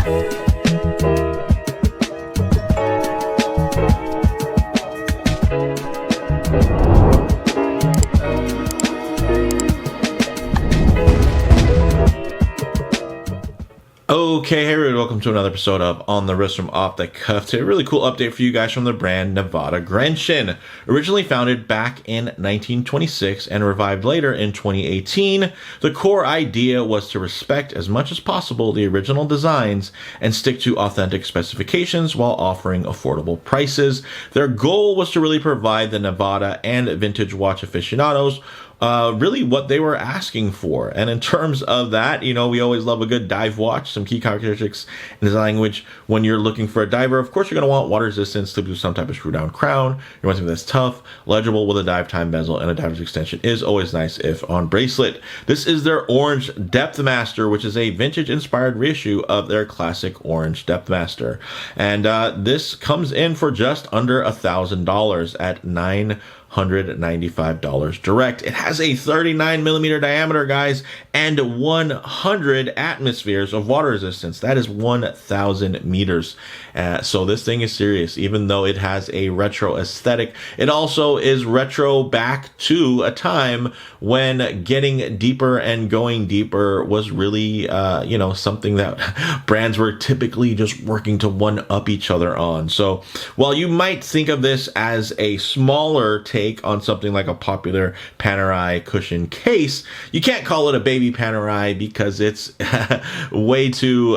Okay, hey everybody, welcome to another episode of On the Wrist from Off the Cuff. Today, a really cool update for you guys from the brand Nivada Grenchen. Originally founded back in 1926 and revived later in 2018, the core idea was to respect as much as possible the original designs and stick to authentic specifications while offering affordable prices. Their goal was to really provide the Nivada and vintage watch aficionados really what they were asking for. And in terms of that, you know, we always love a good dive watch, some key characteristics in design language. When you're looking for a diver, of course, you're going to want water resistance, to some type of screw down crown. You want something that's tough, legible with a dive time bezel, and a diver's extension is always nice if on bracelet. This is their orange Depthmaster, which is a vintage inspired reissue of their classic orange Depthmaster. And this comes in for just under $1,000 at $995 direct. It has a 39 millimeter diameter, guys, and 100 atmospheres of water resistance. That is 1,000 meters. So this thing is serious, even though it has a retro aesthetic. It also is retro back to a time when getting deeper and going deeper was really, something that brands were typically just working to one-up each other on. So while you might think of this as a smaller take on something like a popular Panerai cushion case, you can't call it a baby Panerai because it's way too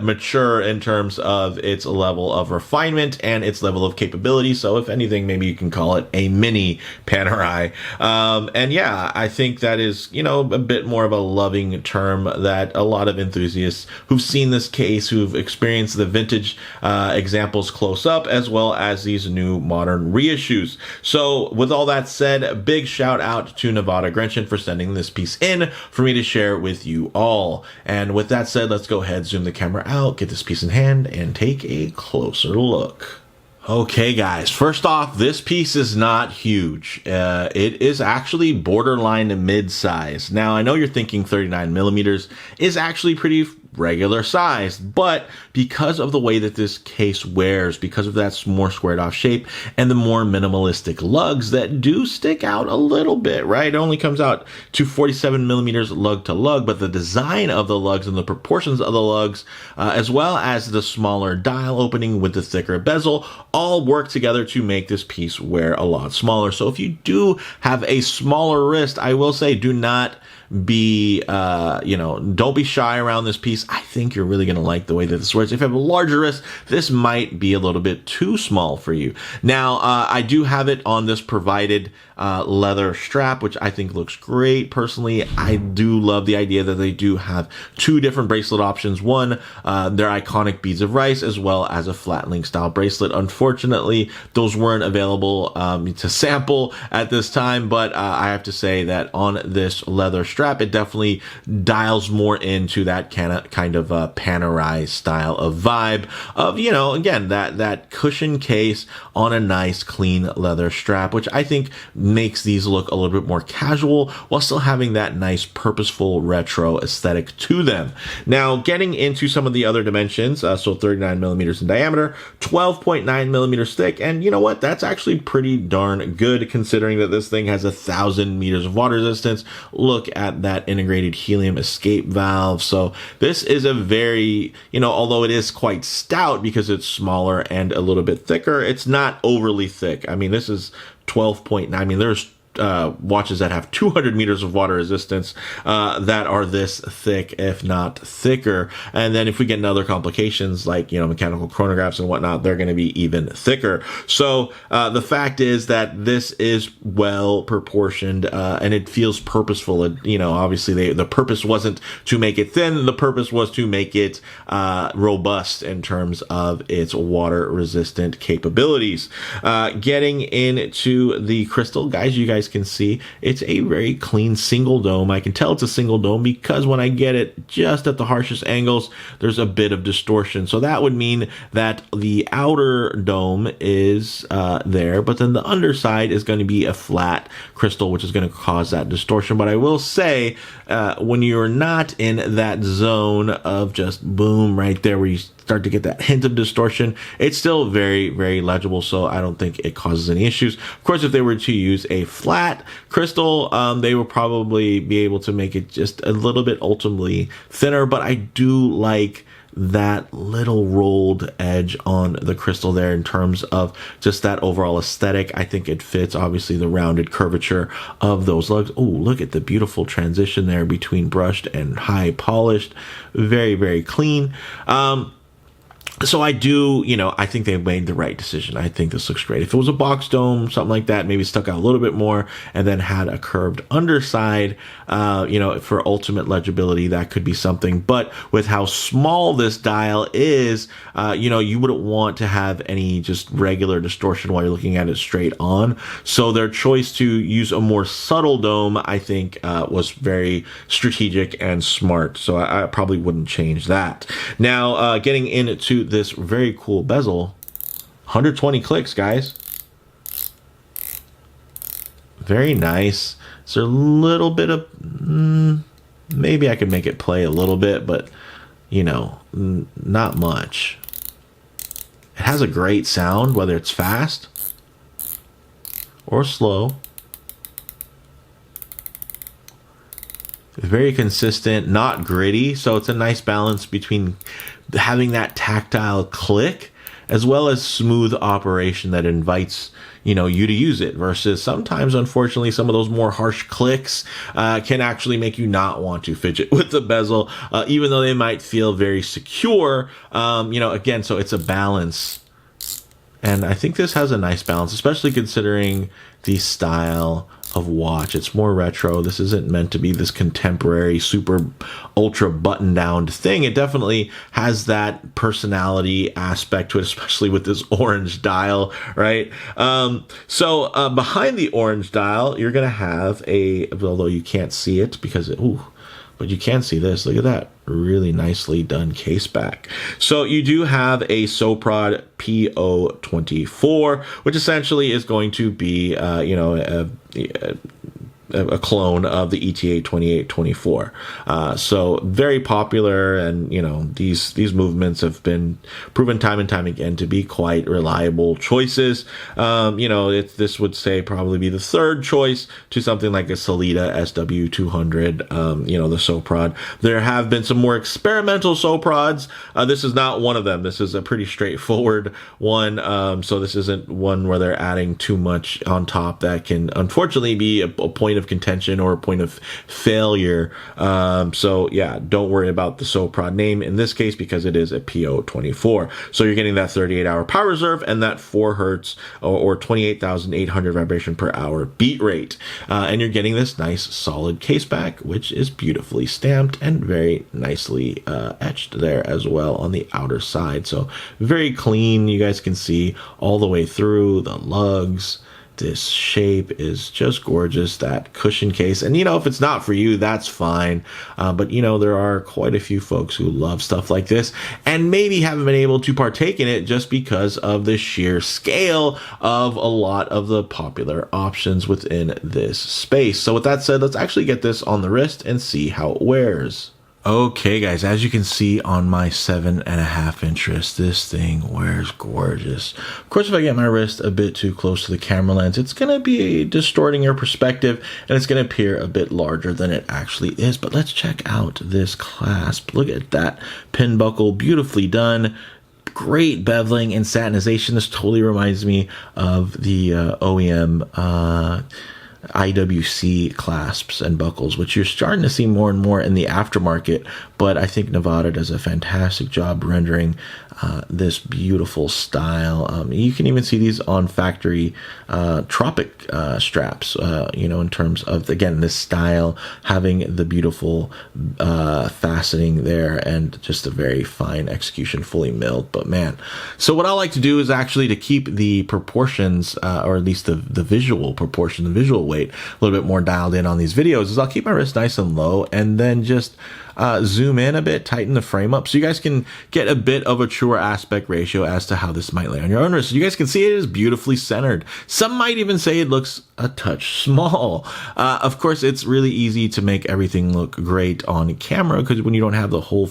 mature in terms of its level of refinement and its level of capability. So if anything, maybe you can call it a mini Panerai. And yeah, I think that is, a bit more of a loving term that a lot of enthusiasts who've seen this case, who've experienced the vintage examples close up, as well as these new modern reissues. So with all that said, a big shout out to Nivada Grenchen for sending this piece in for me to share with you all. And with that said, let's go ahead, zoom the camera out, get this piece in hand, and take a closer look. Okay, guys, first off, this piece is not huge. It is actually borderline mid-size. Now, I know you're thinking 39 millimeters is actually pretty regular size, but because of the way that this case wears, because of that more squared off shape and the more minimalistic lugs that do stick out a little bit, right? It only comes out to 47 millimeters lug to lug, but the design of the lugs and the proportions of the lugs, as well as the smaller dial opening with the thicker bezel, all work together to make this piece wear a lot smaller. So if you do have a smaller wrist, I will say do not be, don't be shy around this piece. I think you're really going to like the way that this works. If you have a larger wrist, this might be a little bit too small for you. Now, I do have it on this provided leather strap, which I think looks great. Personally, I do love the idea that they do have two different bracelet options. One, their iconic beads of rice, as well as a flat link style bracelet. Unfortunately, those weren't available to sample at this time, but I have to say that on this leather strap, it definitely dials more into that kind of Panerai style of vibe of, again, that cushion case on a nice clean leather strap, which I think makes these look a little bit more casual while still having that nice purposeful retro aesthetic to them. Now, getting into some of the other dimensions, so 39 millimeters in diameter, 12.9 millimeters thick, and you know what? That's actually pretty darn good considering that this thing has 1,000 meters of water resistance. Look at that integrated helium escape valve. So this is a very, although it is quite stout because it's smaller and a little bit thicker, it's not overly thick. I mean, this is 12.9. I mean, there's watches that have 200 meters of water resistance that are this thick, if not thicker. And then if we get into other complications like, mechanical chronographs and whatnot, they're going to be even thicker. So the fact is that this is well proportioned and it feels purposeful. Obviously the purpose wasn't to make it thin. The purpose was to make it robust in terms of its water resistant capabilities. Getting into the crystal, guys, you guys guys can see, it's a very clean single dome. I can tell it's a single dome because when I get it just at the harshest angles, there's a bit of distortion. So that would mean that the outer dome is there, but then the underside is going to be a flat crystal, which is going to cause that distortion. But I will say, when you're not in that zone of just boom right there where you start to get that hint of distortion, it's still very, very legible, so I don't think it causes any issues. Of course, if they were to use a flat crystal, they will probably be able to make it just a little bit ultimately thinner, but I do like that little rolled edge on the crystal there in terms of just that overall aesthetic. I think it fits, obviously, the rounded curvature of those lugs. Oh, look at the beautiful transition there between brushed and high polished. Very, very clean. So I do, I think they made the right decision. I think this looks great. If it was a box dome, something like that, maybe stuck out a little bit more and then had a curved underside, for ultimate legibility, that could be something. But with how small this dial is, you wouldn't want to have any just regular distortion while you're looking at it straight on. So their choice to use a more subtle dome, I think, was very strategic and smart. So I probably wouldn't change that. Now, getting into this very cool bezel, 120 clicks, guys. Very nice. It's a little bit of maybe I could make it play a little bit, but not much. It has a great sound, whether it's fast or slow. Very consistent, not gritty, so it's a nice balance between having that tactile click as well as smooth operation that invites you to use it, versus sometimes, unfortunately, some of those more harsh clicks can actually make you not want to fidget with the bezel, even though they might feel very secure. Again, so it's a balance, and I think this has a nice balance, especially considering the style of watch. It's more retro. This isn't meant to be this contemporary, super ultra button down thing. It definitely has that personality aspect to it, especially with this orange dial, right? So behind the orange dial, you're going to have although you can't see it because but you can see this. Look at that. Really nicely done case back. So you do have a Soprod PO24, which essentially is going to be, a clone of the ETA 2824. So very popular, and these movements have been proven time and time again to be quite reliable choices. This would say probably be the third choice to something like a Sellita SW200, the Soprod. There have been some more experimental Soprods. This is not one of them. This is a pretty straightforward one. So this isn't one where they're adding too much on top that can unfortunately be a point of contention or a point of failure. So yeah, don't worry about the Soprod name in this case because it is a PO24. So you're getting that 38-hour power reserve and that 4 hertz or 28,800 vibration per hour beat rate. And you're getting this nice solid case back, which is beautifully stamped and very nicely etched there as well on the outer side. So very clean. You guys can see all the way through the lugs. This shape is just gorgeous, that cushion case. And, if it's not for you, that's fine. But, there are quite a few folks who love stuff like this and maybe haven't been able to partake in it just because of the sheer scale of a lot of the popular options within this space. So with that said, let's actually get this on the wrist and see how it wears. Okay, guys, as you can see on my 7.5 inch wrist, this thing wears gorgeous. Of course, if I get my wrist a bit too close to the camera lens, it's going to be distorting your perspective and it's going to appear a bit larger than it actually is. But let's check out this clasp. Look at that pin buckle, beautifully done. Great beveling and satinization. This totally reminds me of the OEM IWC clasps and buckles, which you're starting to see more and more in the aftermarket, but I think Nivada does a fantastic job rendering this beautiful style. You can even see these on factory Tropic straps, in terms of, again, this style, having the beautiful faceting there and just a very fine execution, fully milled. But man, so what I like to do is actually to keep the proportions, or at least the visual proportion, the visual weight a little bit more dialed in on these videos is I'll keep my wrist nice and low and then just zoom in a bit, tighten the frame up so you guys can get a bit of a truer aspect ratio as to how this might lay on your own wrist. So you guys can see it is beautifully centered. Some might even say it looks a touch small. Of course, it's really easy to make everything look great on camera because when you don't have the whole,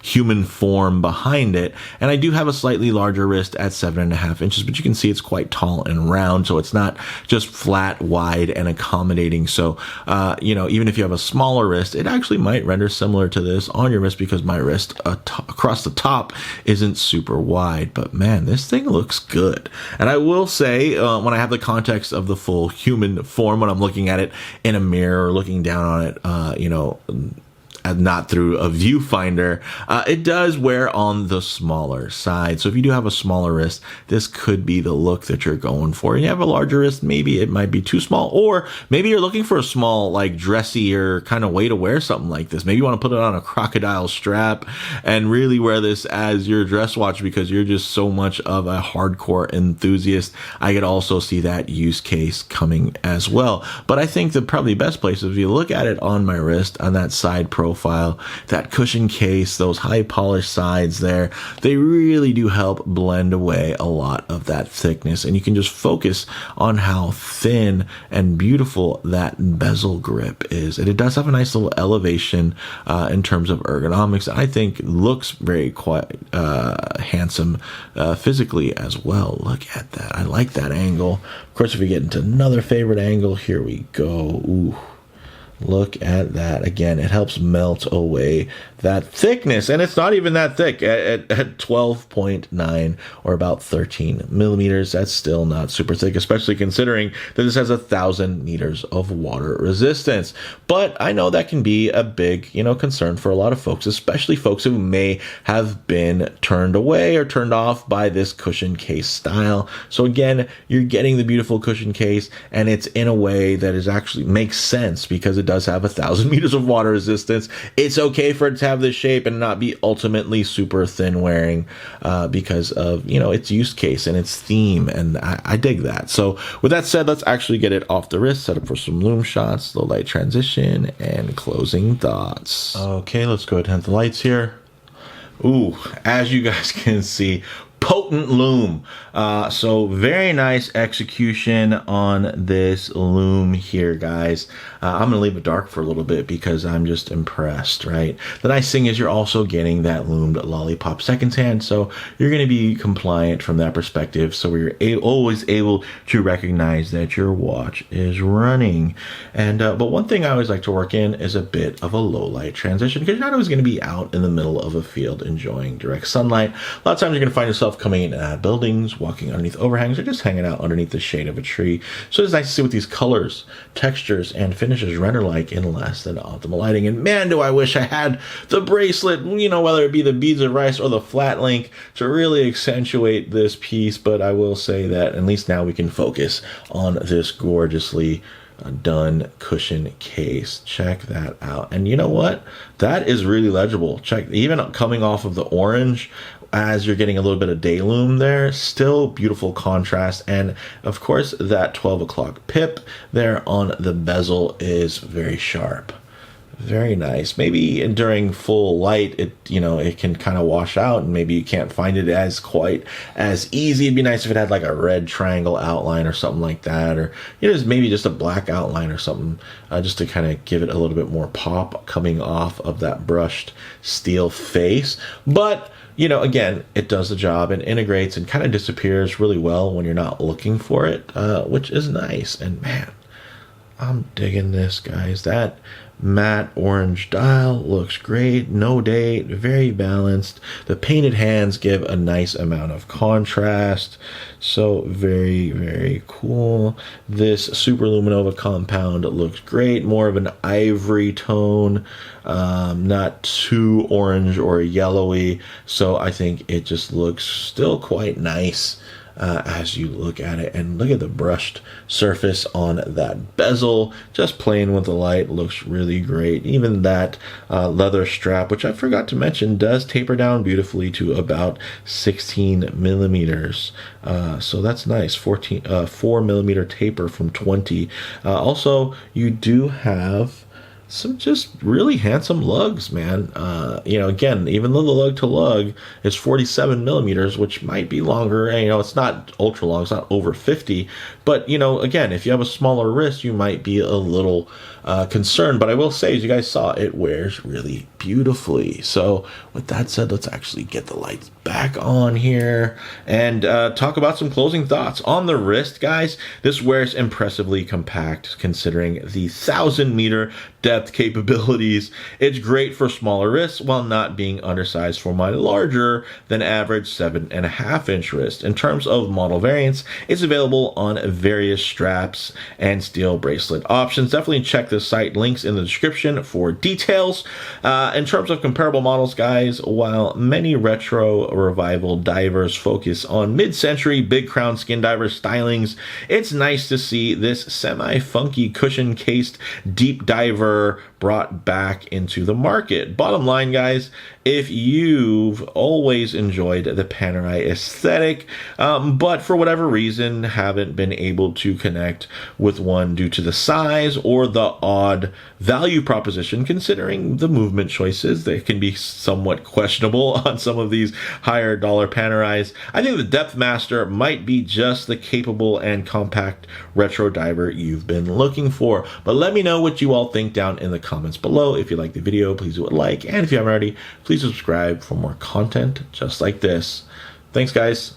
human form behind it. And I do have a slightly larger wrist at 7.5 inches, but you can see it's quite tall and round, so it's not just flat, wide, and accommodating. So, even if you have a smaller wrist, it actually might render similar to this on your wrist because my wrist across the top isn't super wide. But man, this thing looks good. And I will say, when I have the context of the full human form, when I'm looking at it in a mirror or looking down on it, not through a viewfinder, it does wear on the smaller side. So if you do have a smaller wrist, this could be the look that you're going for. And you have a larger wrist, maybe it might be too small, or maybe you're looking for a small, like dressier kind of way to wear something like this. Maybe you want to put it on a crocodile strap and really wear this as your dress watch because you're just so much of a hardcore enthusiast. I could also see that use case coming as well. But I think the probably best place is if you look at it on my wrist on that side profile, that cushion case, those high polished sides there, they really do help blend away a lot of that thickness, and you can just focus on how thin and beautiful that bezel grip is. And it does have a nice little elevation in terms of ergonomics. I think looks very quite handsome physically as well. Look at that. I like that angle. Of course, if we get into another favorite angle, here we go. Ooh. Look at that. Again, it helps melt away that thickness. And it's not even that thick. At 12.9 or about 13 millimeters, that's still not super thick, especially considering that this has 1,000 meters of water resistance. But I know that can be a big, concern for a lot of folks, especially folks who may have been turned away or turned off by this cushion case style. So again, you're getting the beautiful cushion case, and it's in a way that is actually makes sense because it does have 1,000 meters of water resistance. It's okay for it to have this shape and not be ultimately super thin wearing because of its use case and its theme, and I dig that. So with that said, let's actually get it off the wrist, set up for some Lume shots, low light transition, and closing thoughts. Okay, let's go ahead and hit the lights here. Ooh, as you guys can see, potent Lume. So very nice execution on this Lume here, guys. I'm gonna leave it dark for a little bit because I'm just impressed, right? The nice thing is you're also getting that lumed lollipop seconds hand, so you're gonna be compliant from that perspective. So you're always able to recognize that your watch is running. And but one thing I always like to work in is a bit of a low light transition because you're not always gonna be out in the middle of a field enjoying direct sunlight. A lot of times you're gonna find yourself coming in at buildings, walking underneath overhangs, or just hanging out underneath the shade of a tree. So it's nice to see what these colors, textures, and finishes render like in less than optimal lighting. And man, do I wish I had the bracelet, whether it be the beads of rice or the flat link, to really accentuate this piece. But I will say that at least now we can focus on this gorgeously done cushion case. Check that out. And you know what? That is really legible. Check, even coming off of the orange, as you're getting a little bit of day lume there, still beautiful contrast. And of course, that 12 o'clock pip there on the bezel is very sharp. Very nice. Maybe during full light, it can kind of wash out, and maybe you can't find it as quite as easy. It'd be nice if it had like a red triangle outline or something like that, or maybe just a black outline or something, just to kind of give it a little bit more pop coming off of that brushed steel face. But again, it does the job and integrates and kind of disappears really well when you're not looking for it, which is nice. And man, I'm digging this, guys. That matte orange dial looks great. No date, very balanced. The painted hands give a nice amount of contrast. So very, very cool. This Super Luminova compound looks great. More of an ivory tone, not too orange or yellowy. So I think it just looks still quite nice. as you look at it. And look at the brushed surface on that bezel, just playing with the light, looks really great. Even that leather strap, which I forgot to mention, does taper down beautifully to about 16 millimeters. So that's nice, 4 millimeter taper from 20. Also, you do have some just really handsome lugs, man. You know, again, even though the lug to lug is 47 millimeters, which might be longer, and, you know, it's not ultra long, it's not over 50, but, you know, again, if you have a smaller wrist, you might be a little concerned. But I will say, as you guys saw, it wears really beautifully. So with that said, let's actually get the lights back on here and talk about some closing thoughts. On the wrist, guys, this wears impressively compact considering the 1,000-meter depth capabilities. It's great for smaller wrists while not being undersized for my larger than average 7.5-inch wrist. In terms of model variants, it's available on various straps and steel bracelet options. Definitely check the site links in the description for details. In terms of comparable models, guys, while many retro revival divers focus on mid-century big crown skin diver stylings, it's nice to see this semi-funky cushion-cased deep diver brought back into the market. Bottom line, guys, if you've always enjoyed the Panerai aesthetic, but for whatever reason haven't been able to connect with one due to the size or the odd value proposition, considering the movement choices that can be somewhat questionable on some of these higher dollar Panerais, I think the Depthmaster might be just the capable and compact retro diver you've been looking for. But let me know what you all think down in the comments below. If you like the video, please do a like, and if you haven't already, please subscribe for more content just like this. Thanks, guys.